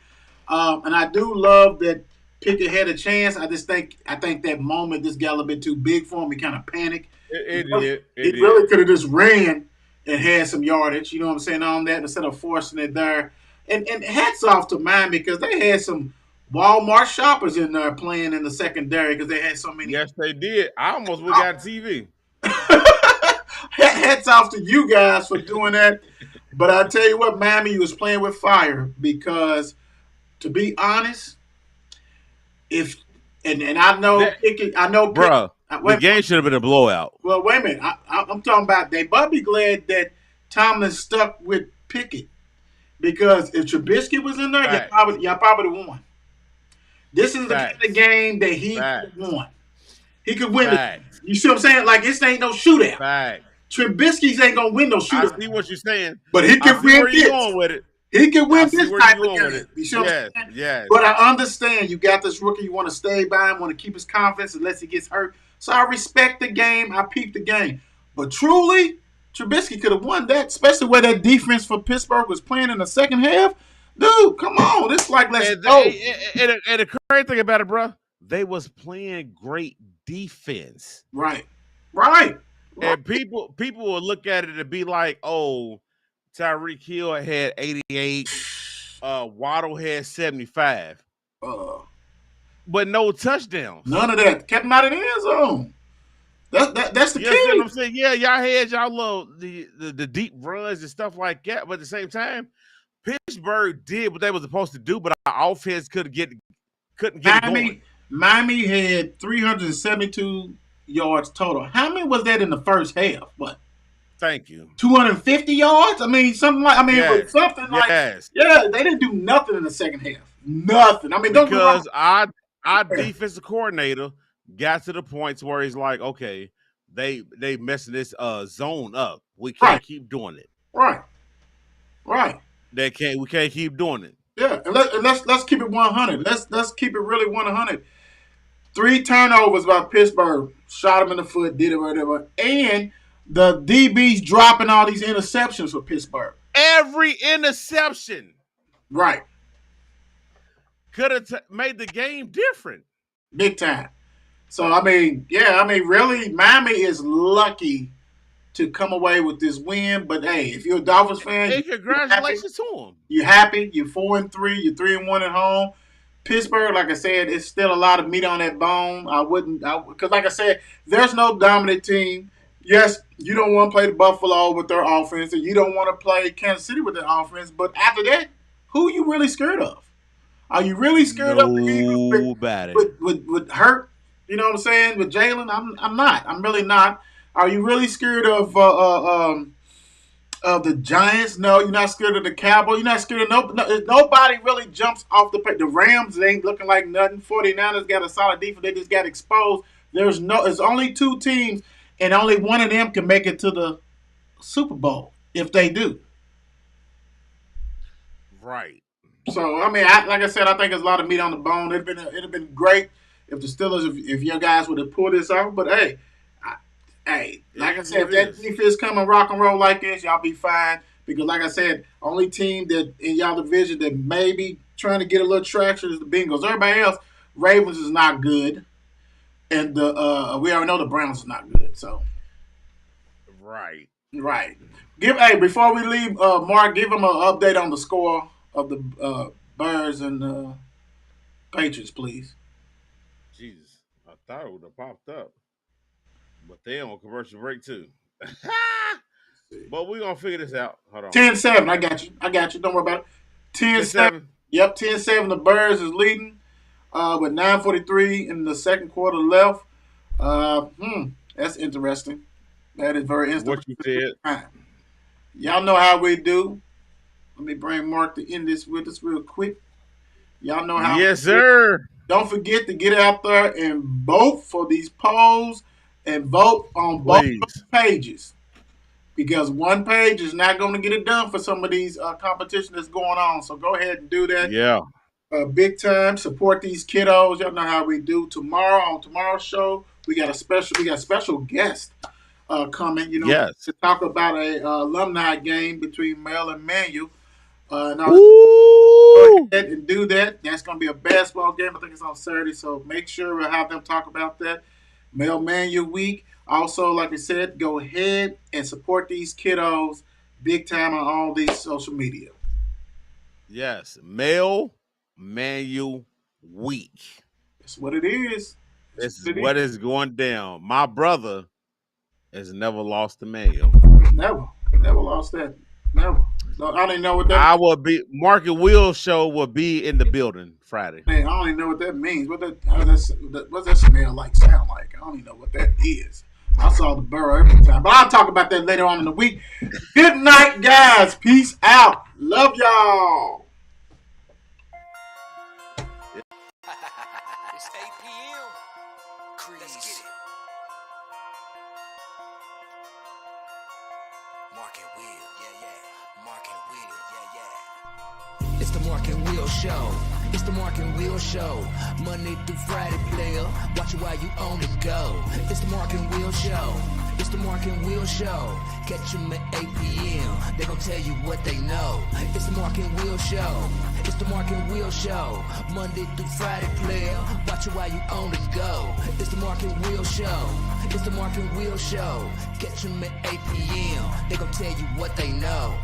And I do love that Pickett had a chance. I think that moment just got a little bit too big for him. He kind of panicked. It did. He really could have just ran and had some yardage, you know what I'm saying, on that instead of forcing it there. And hats off to Miami because they had some Walmart shoppers in there playing in the secondary because they had so many. Yes, they did. I almost would got TV. Hats off to you guys for doing that. But I tell you what, Miami was playing with fire because, to be honest, if and I know That- Pickett, Bruh, the game should have been a blowout. Well, wait a minute. I'm talking about they better be glad that Tomlin stuck with Pickett because if Trubisky was in there, Facts. y'all probably would have won. This is the kind Facts. of game that he Facts. could won. He could win. Facts. You see what I'm saying? Like this ain't no shootout. Fact. Trubisky's ain't gonna win no I shootout. see what you're saying. But he I can see win where you this. going with it. He can I win see this where type you of going with game. it. You see what Yes, I'm saying? yes. But I understand you got this rookie. You want to stay by him, want to keep his confidence unless he gets hurt. So I respect the game. I peep the game. But truly, Trubisky could have won that, especially where that defense for Pittsburgh was playing in the second half. Dude, come on. It's like, let's And, go. and the crazy thing about it, bro, they was playing great defense. Right. And people will look at it and be like, oh, Tyreek Hill had 88, Waddle had 75. Uh, But no touchdowns. None of that. Kept him out of the end zone. That's the You understand key. what I'm saying? Yeah, y'all had y'all little the deep runs and stuff like that, but at the same time, Pittsburgh did what they were supposed to do, but our offense couldn't get it going. Miami had 372 yards total. How many was that in the first half? What? Thank you. 250 yards? I mean, something like. I mean, it was something like. Yes. Yeah, they didn't do nothing in the second half. Nothing. I mean, don't get me wrong. Because our defensive coordinator got to the point where he's like, okay, they messing this zone up. We can't keep doing it. Right. We can't keep doing it. Yeah, and let's keep it 100. Let's keep it really 100. 3 turnovers by Pittsburgh. Shot him in the foot, did it, whatever. And the DBs dropping all these interceptions for Pittsburgh. Every interception. Right. Could have made the game different. Big time. So, really, Miami is lucky to come away with this win. But, hey, if you're a Dolphins fan, hey, congratulations to them. You're happy. You're 4-3. You're 3-1 at home. Pittsburgh, like I said, it's still a lot of meat on that bone. Because like I said, there's no dominant team. Yes, you don't want to play the Buffalo with their offense, and you don't want to play Kansas City with their offense. But after that, who are you really scared of? Are you really scared of the Eagles with Hurt? You know what I'm saying? With Jalen, I'm not. I'm really not. Are you really scared of the Giants? No, you're not scared of the Cowboys. You're not scared of nobody really jumps off the page. The Rams, they ain't looking like nothing. 49ers got a solid defense. They just got exposed. There's only 2 teams, and only one of them can make it to the Super Bowl if they do. Right. So, I mean, like I said, I think there's a lot of meat on the bone. It'd have been great if the Steelers, if your guys would have pulled this off. But, hey, like I said, if that defense come and rock and roll like this, y'all be fine. Because, like I said, only team that in y'all division that may be trying to get a little traction is the Bengals. Everybody else, Ravens is not good. And we already know the Browns is not good. So, right. Before we leave, Mark, give them an update on the score of the Bears and Patriots, please. Jesus, I thought it would have popped up, but they on commercial break too. But we're gonna figure this out. Hold on. 10-7. I got you. Don't worry about it. 10-7. Yep, 10-7. The Bears is leading with 9:43 in the second quarter left. That's interesting. That is very interesting. What you said. Y'all know how we do. Let me bring Mark to end this with us real quick. Y'all know how. Yes, sir. Don't forget to get out there and vote for these polls and vote on both pages. Because one page is not going to get it done for some of these competition that's going on. So go ahead and do that. Yeah. Big time. Support these kiddos. Y'all know how we do. On tomorrow's show, we got special guest coming. To talk about a alumni game between Mel and Manuel. Go ahead and do that. That's going to be a basketball game. I think it's on Saturday. So make sure we'll have them talk about that. Mel Manuel week. Also, like I said, go ahead and support these kiddos big time on all these social media. Yes, Mel Manuel week. That's what it is. This is what is going down. My brother has never lost a Manuel. Never lost that. Never. No, I don't even know what that. I will be. Market Will Show will be in the building Friday. Man, I don't even know what that means. What's that smell like? Sound like? I don't even know what that is. I saw the burrow every time, but I'll talk about that later on in the week. Good night, guys. Peace out. Love y'all. It's 8 p.m. Let's get it. Mark and Will, yeah. Mark and Will, yeah. It's the Mark and Will Show. It's the Mark and Will Show. Monday through Friday, player. Watch it while you on the go. It's the Mark and Will Show. It's the Mark and Will Show. Catch them at 8 p.m. They gon' tell you what they know. It's the Mark and Will Show. It's the Mark and Will Show. Monday through Friday, player. Watch it while you on the go. It's the Mark and Will Show. It's the Mark and Will Show. Catch them at 8 p.m. They gon' tell you what they know.